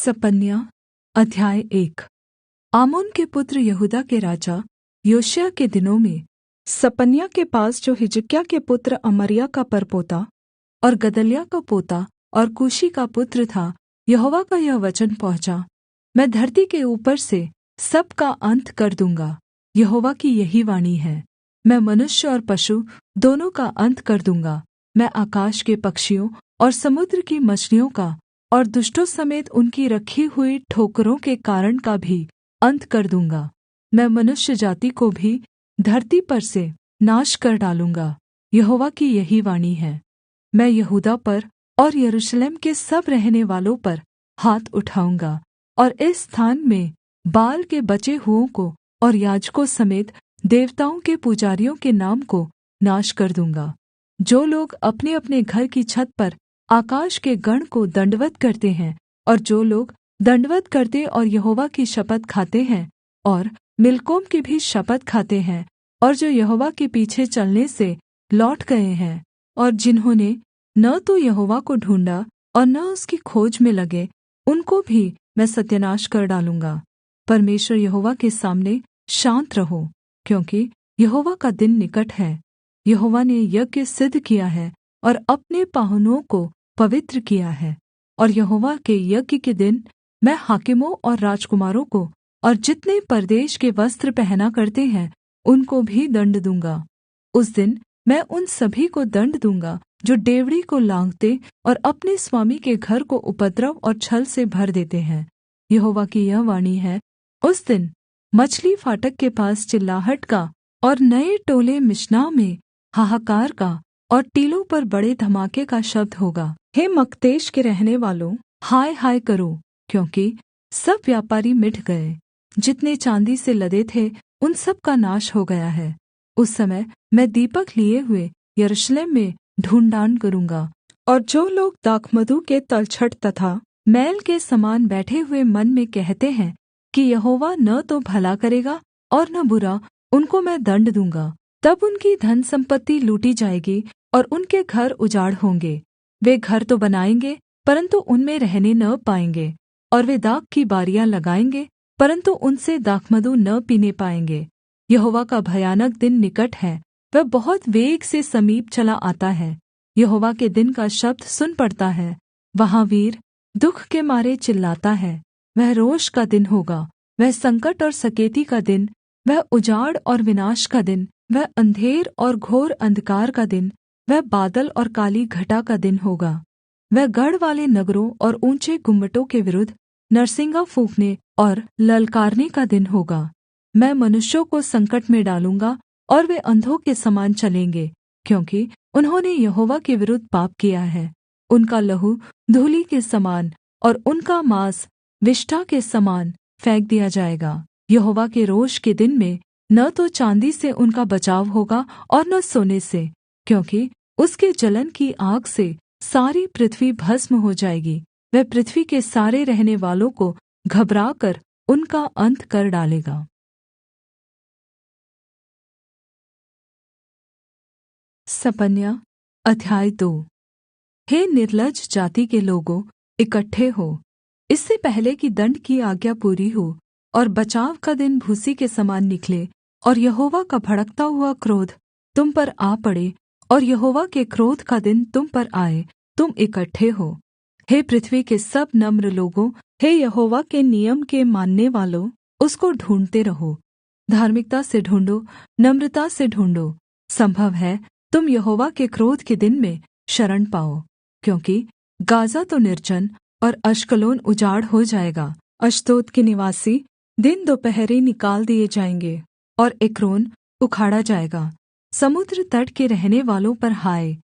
सपन्याह अध्याय 1। आमोन के पुत्र यहूदा के राजा योशिय्याह के दिनों में सपन्याह के पास, जो हिजकिय्याह के पुत्र अमर्याह का परपोता और गदल्याह का पोता और कूशी का पुत्र था, यहोवा का यह वचन पहुँचा। मैं धरती के ऊपर से सब का अन्त कर दूँगा। यहोवा की यही वाणी है। मैं मनुष्य और पशु दोनों का अन्त कर दूँगा। मैं आकाश के पक्षियों और समुद्र की मछलियों का और दुष्टों समेत उनकी रखी हुई ठोकरों के कारण का भी अन्त कर दूँगा। मैं मनुष्य जाति को भी धरती पर से नाश कर डालूँगा। यहोवा की यही वाणी है। मैं यहूदा पर और यरूशलेम के सब रहनेवालों पर हाथ उठाऊँगा और इस स्थान में बाल के बचे हुओं को और याजकों समेत देवताओं के पुजारियों के नाम को नाश कर दूँगा। जो लोग अपने-अपने घर की छत पर आकाश के गण को दण्डवत् करते हैं, और जो लोग दण्डवत् करते और यहोवा की शपथ खाते हैं और मिल्कोम की भी शपथ खाते हैं, और जो यहोवा के पीछे चलने से लौट गए हैं, और जिन्होंने न तो यहोवा को ढूँढ़ा और न उसकी खोज में लगे, उनको भी मैं सत्यानाश कर डालूँगा। परमेश्वर यहोवा के सामने शान्त रहो, क्योंकि यहोवा का दिन निकट है। यहोवा ने यज्ञ सिद्ध किया है और अपने पाहुनों को पवित्र किया है। और यहोवा के यज्ञ के दिन मैं हाकिमों और राजकुमारों को और जितने परदेश के वस्त्र पहना करते हैं, उनको भी दण्ड दूँगा। उस दिन मैं उन सभी को दण्ड दूँगा जो डेवढ़ी को लाँघते और अपने स्वामी के घर को उपद्रव और छल से भर देते हैं। यहोवा की यह वाणी है। उस दिन मछली फाटक के पास चिल्लाहट का और नये टोले मिश्नाह में हाहाकार का और टीलों पर बड़े धमाके का शब्द होगा। हे मक्तेश के रहनेवालों, हाय हाय करो, क्योंकि सब व्यापारी मिट गए। जितने चाँदी से लदे थे, उन सब का नाश हो गया है। उस समय मैं दीपक लिए हुए यरूशलेम में ढूँढ़ान करूँगा, और जो लोग दाखमधु के तलछट तथा मैल के समान बैठे हुए मन में कहते हैं कि यहोवा न तो भला करेगा और न बुरा, उनको मैं दण्ड दूँगा। तब उनकी धन सम्पत्ति लूटी जाएगी और उनके घर उजाड़ होंगे। वे घर तो बनाएँगे, परन्तु उनमें रहने न पाएँगे, और वे दाख की बारियाँ लगाएँगे, परन्तु उनसे दाखमधु न पीने पाएँगे। यहोवा का भयानक दिन निकट है, वह बहुत वेग से समीप चला आता है। यहोवा के दिन का शब्द सुन पड़ता है। वहाँ वीर दुःख के मारे चिल्लाता है। वह रोष का दिन होगा, वह संकट और सकेती का दिन, वह उजाड़ और विनाश का दिन, वह अंधेर और घोर अंधकार का दिन, वह बादल और काली घटा का दिन होगा। वह गढ़ वाले नगरों और ऊँचे गुम्मटों के विरुद्ध नरसिंगा फूँकने और ललकारने का दिन होगा। मैं मनुष्यों को संकट में डालूँगा, और वे अंधों के समान चलेंगे, क्योंकि उन्होंने यहोवा के विरुद्ध पाप किया है। उनका लहू धूलि के समान और उनका माँस विष्ठा के समान फेंक दिया जाएगा। यहोवा के रोष के दिन में न तो चाँदी से उनका बचाव होगा और न सोने से, क्योंकि उसके जलन की आग से सारी पृथ्वी भस्म हो जाएगी। वह पृथ्वी के सारे रहने वालों को घबराकर उनका अन्त कर डालेगा। सपन्याह अध्याय 2। हे निर्लज्ज जाति के लोगों, इकट्ठे हो, इससे पहले कि दण्ड की आज्ञा पूरी हो और बचाव का दिन भूसी के समान निकले, और यहोवा का भड़कता हुआ क्रोध तुम पर आ पड़े, और यहोवा के क्रोध का दिन तुम पर आए, तुम इकट्ठे हो। हे पृथ्वी के सब नम्र लोगों, हे यहोवा के नियम के मानने वालों, उसको ढूँढ़ते रहो। धार्मिकता से ढूँढ़ो, नम्रता से ढूँढ़ो। संभव है तुम यहोवा के क्रोध के दिन में शरण पाओ, क्योंकि गाज़ा तो निर्जन और अश्कलोन उजाड़ हो जाएगा। अश्दोद के निवासी दिन दोपहरी निकाल दिए जाएंगे, और एक्रोन उखाड़ा जाएगा। समुद्र तट के रहने वालों पर हाय,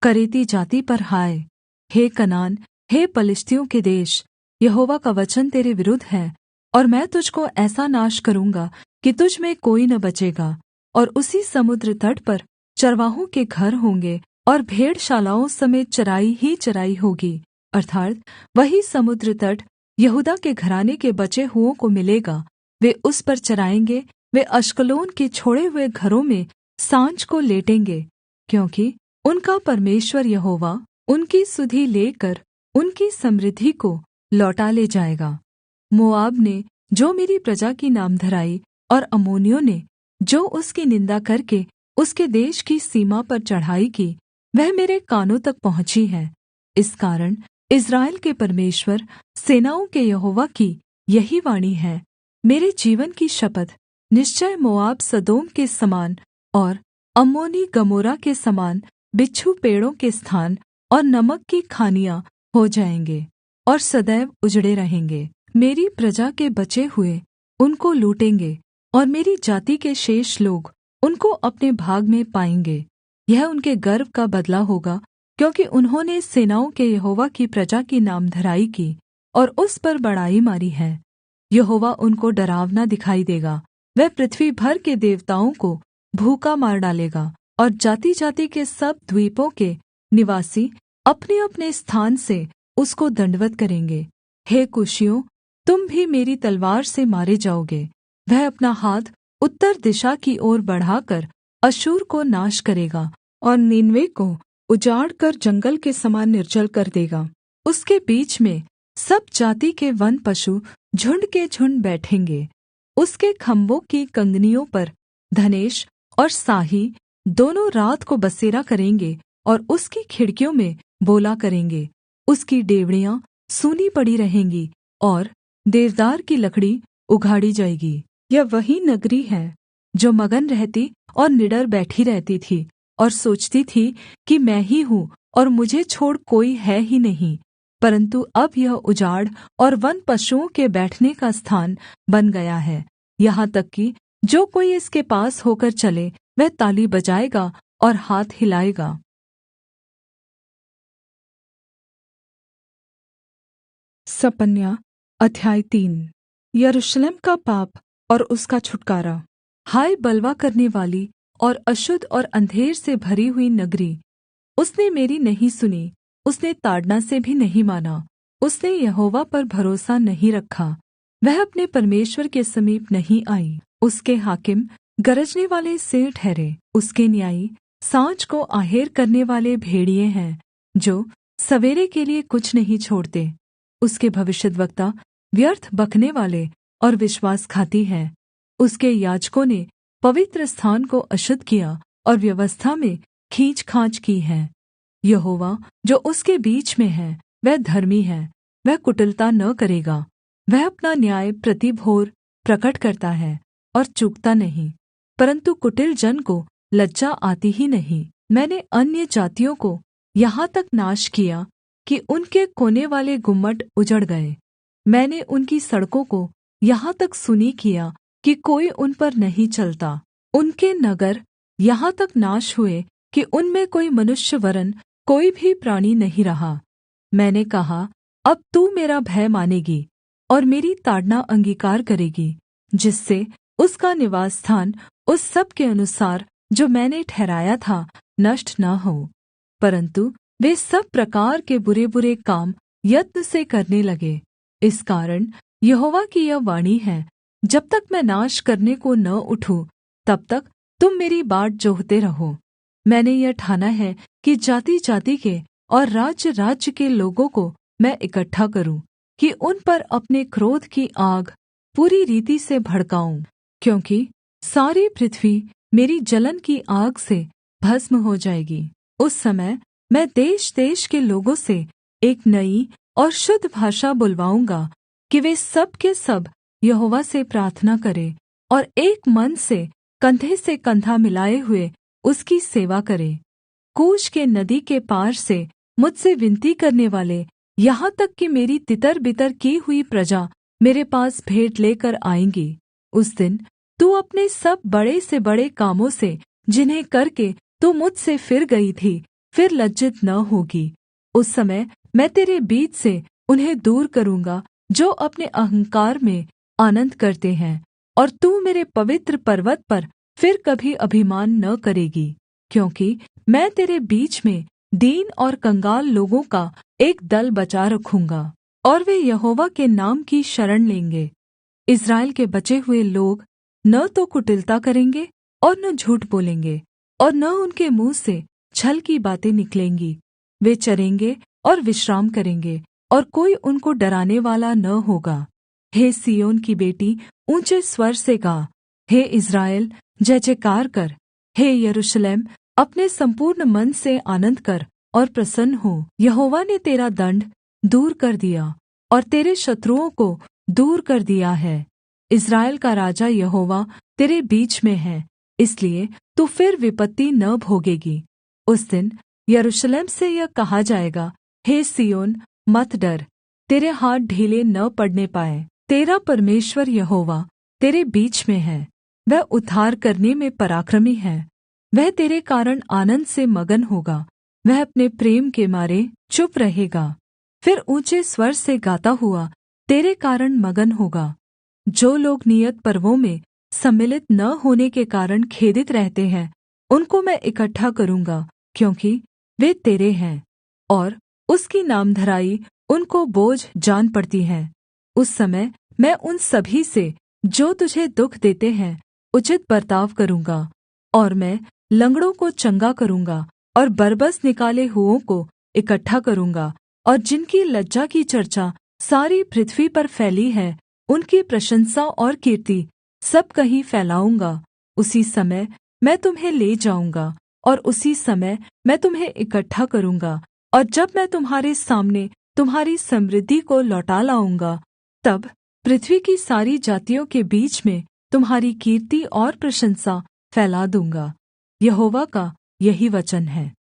करेती जाति पर हाय। हे कनान, हे पलिश्तियों के देश, यहोवा का वचन तेरे विरुद्ध है, और मैं तुझको ऐसा नाश करूँगा कि तुझ में कोई न बचेगा। और उसी समुद्र तट पर चरवाहों के घर होंगे, और भेड़शालाओं समेत चराई ही चराई होगी, अर्थात् वही समुद्र तट यहूदा के घराने के बचे हुओं को मिलेगा। वे उस पर चराएँगे। वे अश्कलोन के छोड़े हुए घरों में साँझ को लेटेंगे, क्योंकि उनका परमेश्वर यहोवा उनकी सुधि लेकर उनकी समृद्धि को लौटा ले जाएगा। मोआब ने जो मेरी प्रजा की नामधराई और अम्मोनियों ने जो उसकी निन्दा करके उसके देश की सीमा पर चढ़ाई की, वह मेरे कानों तक पहुँची है। इस कारण इस्राएल के परमेश्वर सेनाओं के यहोवा की यही वाणी है, मेरे जीवन की शपथ, निश्चय मोआब सदोम के समान और अम्मोनी गमोरा के समान बिच्छू पेड़ों के स्थान और नमक की खानियाँ हो जाएँगे और सदैव उजड़े रहेंगे। मेरी प्रजा के बचे हुए उनको लूटेंगे और मेरी जाति के शेष लोग उनको अपने भाग में पाएँगे। यह उनके गर्व का बदला होगा, क्योंकि उन्होंने सेनाओं के यहोवा की प्रजा की नामधराई की और उस पर बड़ाई मारी है। यहोवा उनको डरावना दिखाई देगा, वह पृथ्वी भर के देवताओं को भूखा मार डालेगा और जाति-जाति के सब द्वीपों के निवासी अपने-अपने स्थान से उसको दण्डवत् करेंगे। हे कुशियों, तुम भी मेरी तलवार से मारे जाओगे। वह अपना हाथ उत्तर दिशा की ओर बढ़ाकर अश्शूर को नाश करेगा और नीनवे को उजाड़ कर जंगल के समान निर्जल कर देगा। उसके बीच में सब जाति के वन पशु झुण्ड के झुण्ड बैठेंगे। उसके खम्भों की कंगनियों पर धनेश और साही दोनों रात को बसेरा करेंगे और उसकी खिड़कियों में बोला करेंगे। उसकी डेवढ़ियाँ सूनी पड़ी रहेंगी और देवदार की लकड़ी उघाड़ी जाएगी। यह वही नगरी है जो मगन रहती और निडर बैठी रहती थी और सोचती थी कि मैं ही हूँ और मुझे छोड़ कोई है ही नहीं, परन्तु अब यह उजाड़ और वन पशुओं के बैठने का स्थान बन गया है। यहाँ तक कि जो कोई इसके पास होकर चले वह ताली बजाएगा और हाथ हिलाएगा। सपन्या अध्याय 3। यरूशलेम का पाप और उसका छुटकारा। हाय बलवा करने वाली और अशुद्ध और अंधेर से भरी हुई नगरी, उसने मेरी नहीं सुनी, उसने ताड़ना से भी नहीं माना, उसने यहोवा पर भरोसा नहीं रखा, वह अपने परमेश्वर के समीप नहीं आई। उसके हाकिम गरजने वाले सिंह ठहरे, उसके न्यायी साँझ को आहेर करने वाले भेड़िए हैं, जो सवेरे के लिए कुछ नहीं छोड़ते। उसके भविष्यद्वक्ता व्यर्थ बकने वाले और विश्वासघाती हैं। उसके याजकों ने पवित्र स्थान को अशुद्ध किया और व्यवस्था में खींचखांच की है। यहोवा जो उसके बीच में है वह धर्मी है, वह कुटिलता न करेगा। वह अपना न्याय प्रति भोर प्रकट करता है और चूकता नहीं, परन्तु कुटिल जन को लज्जा आती ही नहीं। मैंने अन्य जातियों को यहाँ तक नाश किया कि उनके कोने वाले गुम्मट उजड़ गए। मैंने उनकी सड़कों को यहाँ तक सुनी किया कि कोई उन पर नहीं चलता। उनके नगर यहाँ तक नाश हुए कि उनमें कोई मनुष्य वरन् कोई भी प्राणी नहीं रहा। मैंने कहा, अब तू मेरा भय मानेगी और मेरी ताड़ना अंगीकार करेगी, जिससे उसका निवासस्थान उस सब के अनुसार जो मैंने ठहराया था नष्ट न हो। परन्तु वे सब प्रकार के बुरे-बुरे काम यत्न से करने लगे। इस कारण यहोवा की यह वाणी है, जब तक मैं नाश करने को न उठूँ, तब तक तुम मेरी बाट जोहते रहो। मैंने यह ठाना है कि जाति-जाति के और राज्य-राज्य के लोगों को मैं इकट्ठा करूँ, कि उन पर अपने क्रोध की आग पूरी रीति से भड़काऊँ, क्योंकि सारी पृथ्वी मेरी जलन की आग से भस्म हो जाएगी। उस समय मैं देश-देश के लोगों से एक नई और शुद्ध भाषा बुलवाऊँगा कि वे सब के सब यहोवा से प्रार्थना करें और एक मन से कंधा मिलाए हुए उसकी सेवा करें। कूश के नदी के पार से मुझसे विनती करने वाले, यहाँ तक कि मेरी तितर-बितर की हुई प्रजा मेरे पास भेंट लेकर आएँगी। उस दिन तू अपने सब बड़े से बड़े कामों से जिन्हें करके तू मुझसे फिर गई थी, फिर लज्जित न होगी। उस समय मैं तेरे बीच से उन्हें दूर करूँगा जो अपने अहंकार में आनन्द करते हैं, और तू मेरे पवित्र पर्वत पर फिर कभी अभिमान न करेगी, क्योंकि मैं तेरे बीच में दीन और कंगाल लोगों का एक दल बचा रखूँगा, और वे यहोवा के नाम की शरण लेंगे। इस्राएल के बचे हुए लोग न तो कुटिलता करेंगे और न झूठ बोलेंगे, और न उनके मुँह से छल की बातें निकलेंगी। वे चरेंगे और विश्राम करेंगे और कोई उनको डराने वाला न होगा। हे सिय्योन की बेटी, ऊँचे स्वर से गा। हे इस्राएल, जय जयकार कर। हे यरूशलेम, अपने संपूर्ण मन से आनन्द कर और प्रसन्न हो। यहोवा ने तेरा दण्ड दूर कर दिया और तेरे शत्रुओं को दूर कर दिया है। इस्राएल का राजा यहोवा तेरे बीच में है, इसलिए तू फिर विपत्ति न भोगेगी। उस दिन यरूशलेम से यह कहा जाएगा, हे सिय्योन, मत डर, तेरे हाथ ढीले न पड़ने पाएँ। तेरा परमेश्वर यहोवा तेरे बीच में है, वह उद्धार करने में पराक्रमी है। वह तेरे कारण आनन्द से मगन होगा, वह अपने प्रेम के मारे चुप रहेगा। फिर ऊँचे स्वर से गाता हुआ तेरे कारण मगन होगा। जो लोग नियत पर्वों में सम्मिलित न होने के कारण खेदित रहते हैं, उनको मैं इकट्ठा करूँगा, क्योंकि वे तेरे हैं और उसकी नामधराई उनको बोझ जान पड़ती है। उस समय मैं उन सभी से जो तुझे दुःख देते हैं उचित बर्ताव करूँगा, और मैं लँगड़ों को चंगा करूँगा और बरबस निकाले हुओं को इकट्ठा करूँगा, और जिनकी लज्जा की चर्चा सारी पृथ्वी पर फैली है, उनकी प्रशंसा और कीर्ति सब कहीं फैलाऊँगा। उसी समय मैं तुम्हें ले जाऊँगा और उसी समय मैं तुम्हें इकट्ठा करूँगा, और जब मैं तुम्हारे सामने तुम्हारी समृद्धि को लौटा लाऊँगा, तब पृथ्वी की सारी जातियों के बीच में तुम्हारी कीर्ति और प्रशंसा फैला दूँगा। यहोवा का यही वचन है।